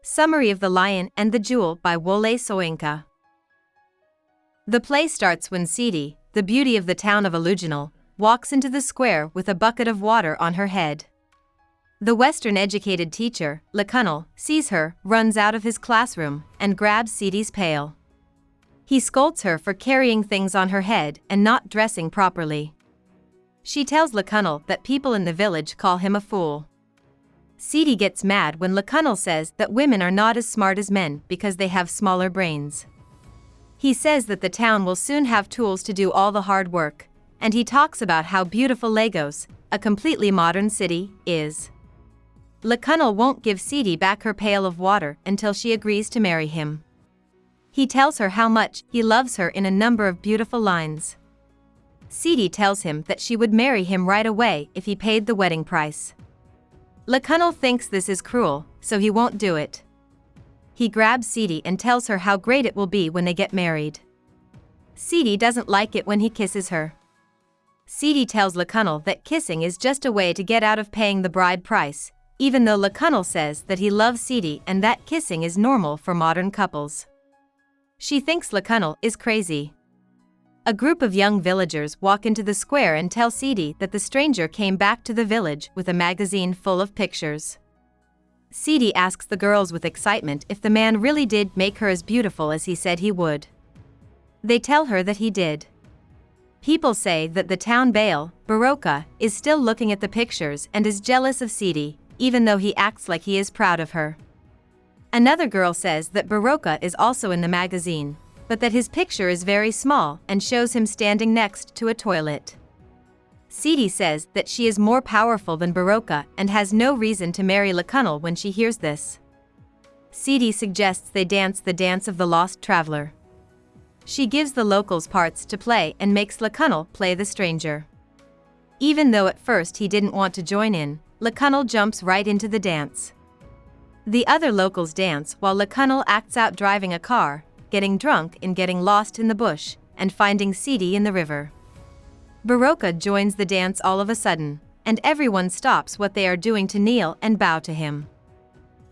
Summary of The Lion and the Jewel by Wole Soyinka. The play starts when Sidi, the beauty of the town of Ilujinle, walks into the square with a bucket of water on her head. The Western-educated teacher, Lakunle, sees her, runs out of his classroom, and grabs Sidi's pail. He scolds her for carrying things on her head and not dressing properly. She tells Lakunle that people in the village call him a fool. Sidi gets mad when Lakunle says that women are not as smart as men because they have smaller brains. He says that the town will soon have tools to do all the hard work, and he talks about how beautiful Lagos, a completely modern city, is. Lakunle won't give Sidi back her pail of water until she agrees to marry him. He tells her how much he loves her in a number of beautiful lines. Sidi tells him that she would marry him right away if he paid the wedding price. Lakunle thinks this is cruel, so he won't do it. He grabs Sidi and tells her how great it will be when they get married. Sidi doesn't like it when he kisses her. Sidi tells Lakunle that kissing is just a way to get out of paying the bride price, even though Lakunle says that he loves Sidi and that kissing is normal for modern couples. She thinks Lakunle is crazy. A group of young villagers walk into the square and tell Sidi that the stranger came back to the village with a magazine full of pictures. Sidi asks the girls with excitement if the man really did make her as beautiful as he said he would. They tell her that he did. People say that the town Baal, Baroka, is still looking at the pictures and is jealous of Sidi, even though he acts like he is proud of her. Another girl says that Baroka is also in the magazine, but that his picture is very small and shows him standing next to a toilet. Sidi says that she is more powerful than Baroka and has no reason to marry Lakunle when she hears this. Sidi suggests they dance the dance of the lost traveler. She gives the locals parts to play and makes Lakunle play the stranger. Even though at first he didn't want to join in, Lakunle jumps right into the dance. The other locals dance while Lakunle acts out driving a car, getting drunk and getting lost in the bush, and finding Sidi in the river. Baroka joins the dance all of a sudden, and everyone stops what they are doing to kneel and bow to him.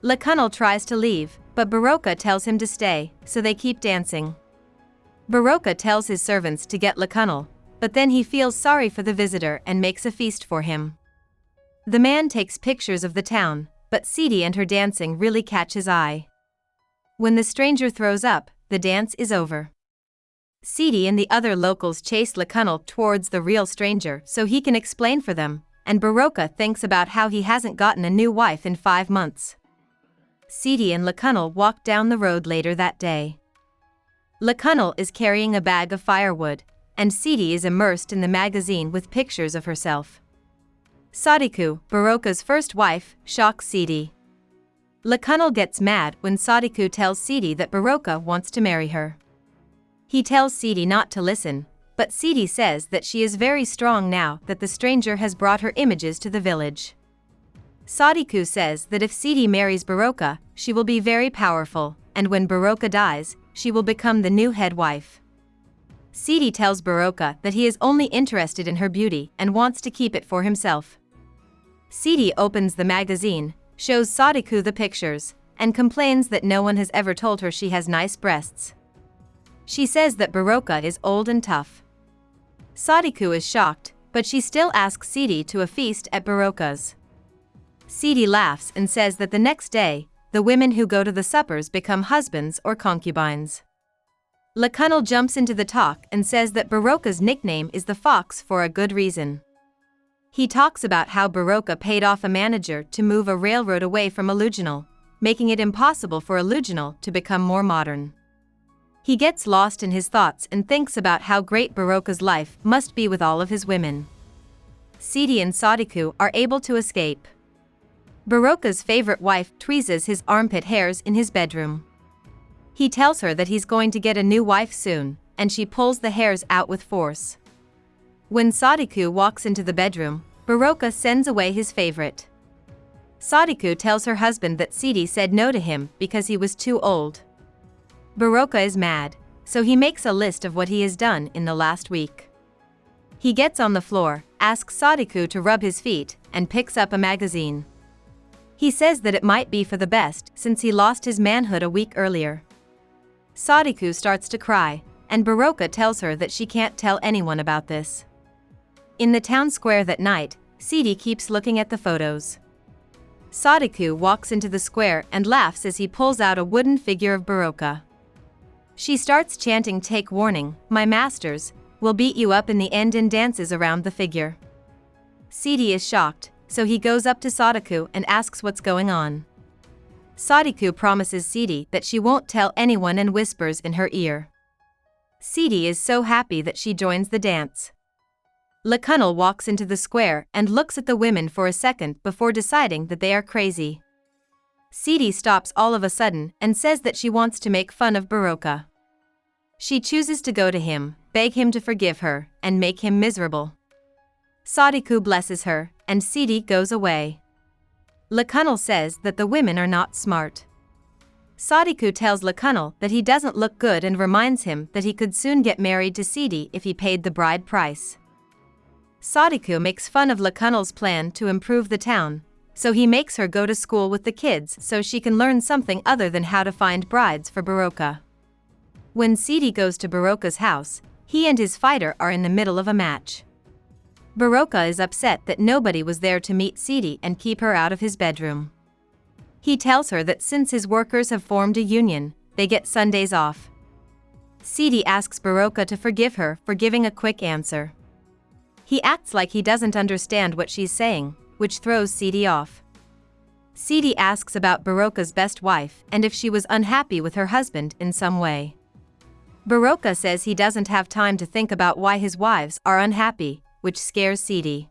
Lakunle tries to leave, but Baroka tells him to stay, so they keep dancing. Baroka tells his servants to get Lakunle, but then he feels sorry for the visitor and makes a feast for him. The man takes pictures of the town, but Sidi and her dancing really catch his eye. When the stranger throws up, the dance is over. Sidi and the other locals chase Lakunle towards the real stranger so he can explain for them, and Baroka thinks about how he hasn't gotten a new wife in 5 months. Sidi and Lakunle walk down the road later that day. Lakunle is carrying a bag of firewood, and Sidi is immersed in the magazine with pictures of herself. Sadiku, Baroka's first wife, shocks Sidi. Lakunle gets mad when Sadiku tells Sidi that Baroka wants to marry her. He tells Sidi not to listen, but Sidi says that she is very strong now that the stranger has brought her images to the village. Sadiku says that if Sidi marries Baroka, she will be very powerful, and when Baroka dies, she will become the new head wife. Sidi tells Baroka that he is only interested in her beauty and wants to keep it for himself. Sidi opens the magazine, shows Sadiku the pictures, and complains that no one has ever told her she has nice breasts. She says that Baroka is old and tough. Sadiku is shocked, but she still asks Sidi to a feast at Baroka's. Sidi laughs and says that the next day, the women who go to the suppers become husbands or concubines. Lakunle jumps into the talk and says that Baroka's nickname is the Fox for a good reason. He talks about how Baroka paid off a manager to move a railroad away from Ilujinle, making it impossible for Ilujinle to become more modern. He gets lost in his thoughts and thinks about how great Baroka's life must be with all of his women. Sidi and Sadiku are able to escape. Baroka's favorite wife tweezes his armpit hairs in his bedroom. He tells her that he's going to get a new wife soon, and she pulls the hairs out with force. When Sadiku walks into the bedroom, Baroka sends away his favorite. Sadiku tells her husband that Sidi said no to him because he was too old. Baroka is mad, so he makes a list of what he has done in the last week. He gets on the floor, asks Sadiku to rub his feet, and picks up a magazine. He says that it might be for the best since he lost his manhood a week earlier. Sadiku starts to cry, and Baroka tells her that she can't tell anyone about this. In the town square that night, Sidi keeps looking at the photos. Sadiku walks into the square and laughs as he pulls out a wooden figure of Baroka. She starts chanting, "Take warning, my masters, will beat you up in the end," and dances around the figure. Sidi is shocked, so he goes up to Sadiku and asks what's going on. Sadiku promises Sidi that she won't tell anyone and whispers in her ear. Sidi is so happy that she joins the dance. Lakunle walks into the square and looks at the women for a second before deciding that they are crazy. Sidi stops all of a sudden and says that she wants to make fun of Baroka. She chooses to go to him, beg him to forgive her, and make him miserable. Sadiku blesses her, and Sidi goes away. Lakunle says that the women are not smart. Sadiku tells Lakunle that he doesn't look good and reminds him that he could soon get married to Sidi if he paid the bride price. Sadiku makes fun of Lakunle's plan to improve the town, so he makes her go to school with the kids so she can learn something other than how to find brides for Baroka. When Sidi goes to Baroka's house, he and his fighter are in the middle of a match. Baroka is upset that nobody was there to meet Sidi and keep her out of his bedroom. He tells her that since his workers have formed a union, they get Sundays off. Sidi asks Baroka to forgive her for giving a quick answer. He acts like he doesn't understand what she's saying, which throws Sidi off. Sidi asks about Baroka's best wife and if she was unhappy with her husband in some way. Baroka says he doesn't have time to think about why his wives are unhappy, which scares Sidi.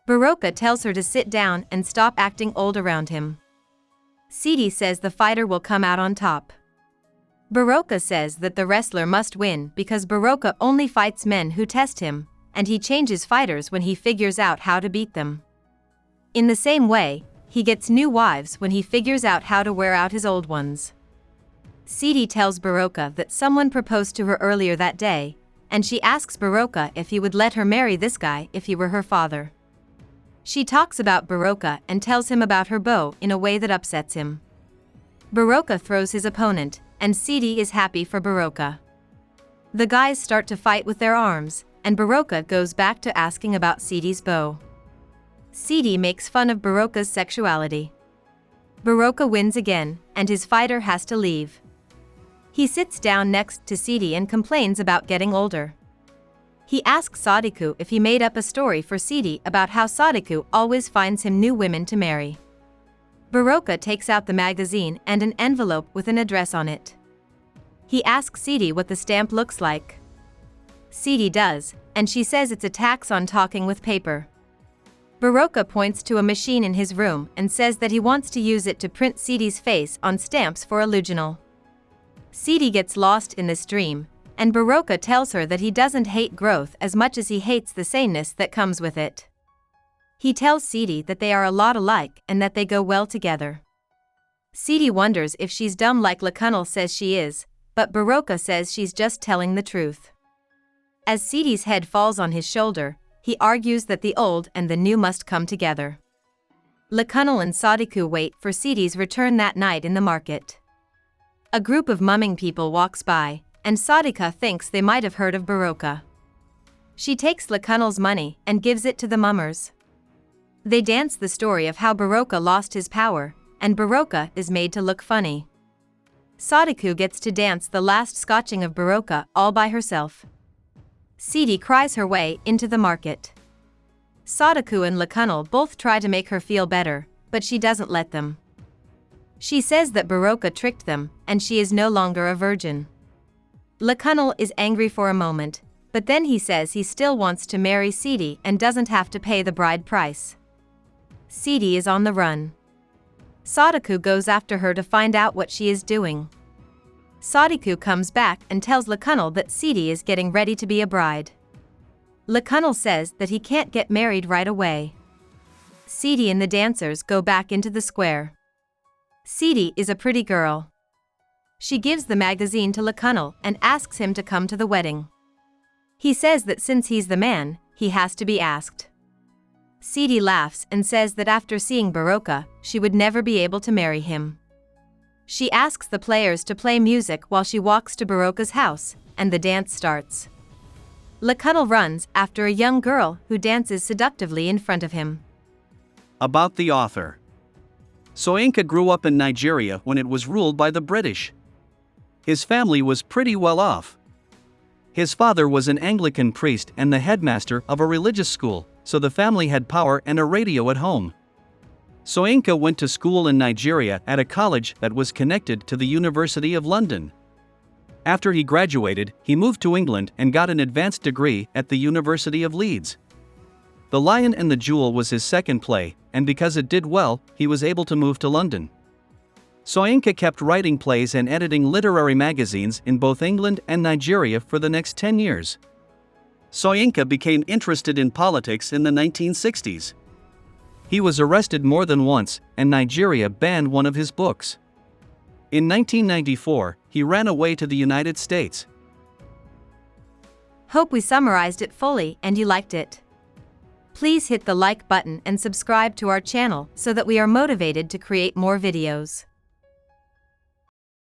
Baroka tells her to sit down and stop acting old around him. Sidi says the fighter will come out on top. Baroka says that the wrestler must win because Baroka only fights men who test him, and he changes fighters when he figures out how to beat them. In the same way, he gets new wives when he figures out how to wear out his old ones. Sidi tells Baroka that someone proposed to her earlier that day, and she asks Baroka if he would let her marry this guy if he were her father. She talks about Baroka and tells him about her bow in a way that upsets him. Baroka throws his opponent, and Sidi is happy for Baroka. The guys start to fight with their arms, and Baroka goes back to asking about Sidi's bow. Sidi makes fun of Baroka's sexuality. Baroka wins again, and his fighter has to leave. He sits down next to Sidi and complains about getting older. He asks Sadiku if he made up a story for Sidi about how Sadiku always finds him new women to marry. Baroka takes out the magazine and an envelope with an address on it. He asks Sidi what the stamp looks like. Sidi does, and she says it's a tax on talking with paper. Baroka points to a machine in his room and says that he wants to use it to print Sidi's face on stamps for Ilujinle. Sidi gets lost in this dream, and Baroka tells her that he doesn't hate growth as much as he hates the sameness that comes with it. He tells Sidi that they are a lot alike and that they go well together. Sidi wonders if she's dumb like Lakunle says she is, but Baroka says she's just telling the truth. As Sidi's head falls on his shoulder, he argues that the old and the new must come together. Lakunle and Sadiku wait for Sidi's return that night in the market. A group of mumming people walks by, and Sadiku thinks they might have heard of Baroka. She takes Lakunle's money and gives it to the mummers. They dance the story of how Baroka lost his power, and Baroka is made to look funny. Sadiku gets to dance the last scotching of Baroka all by herself. Sidi cries her way into the market. Sadiku and Lakunle both try to make her feel better, but she doesn't let them. She says that Baroka tricked them, and she is no longer a virgin. Lakunle is angry for a moment, but then he says he still wants to marry Sidi and doesn't have to pay the bride price. Sidi is on the run. Sadiku goes after her to find out what she is doing. Sadiku comes back and tells Lakunle that Sidi is getting ready to be a bride. Lakunle says that he can't get married right away. Sidi and the dancers go back into the square. Sidi is a pretty girl. She gives the magazine to Lakunle and asks him to come to the wedding. He says that since he's the man, he has to be asked. Sidi laughs and says that after seeing Baroka, she would never be able to marry him. She asks the players to play music while she walks to Baroka's house, and the dance starts. Lakunle runs after a young girl who dances seductively in front of him. About the author. Soyinka grew up in Nigeria when it was ruled by the British. His family was pretty well off. His father was an Anglican priest and the headmaster of a religious school, so the family had power and a radio at home. Soyinka went to school in Nigeria at a college that was connected to the University of London. After he graduated, he moved to England and got an advanced degree at the University of Leeds. The Lion and the Jewel was his second play, and because it did well, he was able to move to London. Soyinka kept writing plays and editing literary magazines in both England and Nigeria for the next 10 years. Soyinka became interested in politics in the 1960s. He was arrested more than once, and Nigeria banned one of his books. In 1994, he ran away to the United States. Hope we summarized it fully and you liked it. Please hit the like button and subscribe to our channel so that we are motivated to create more videos.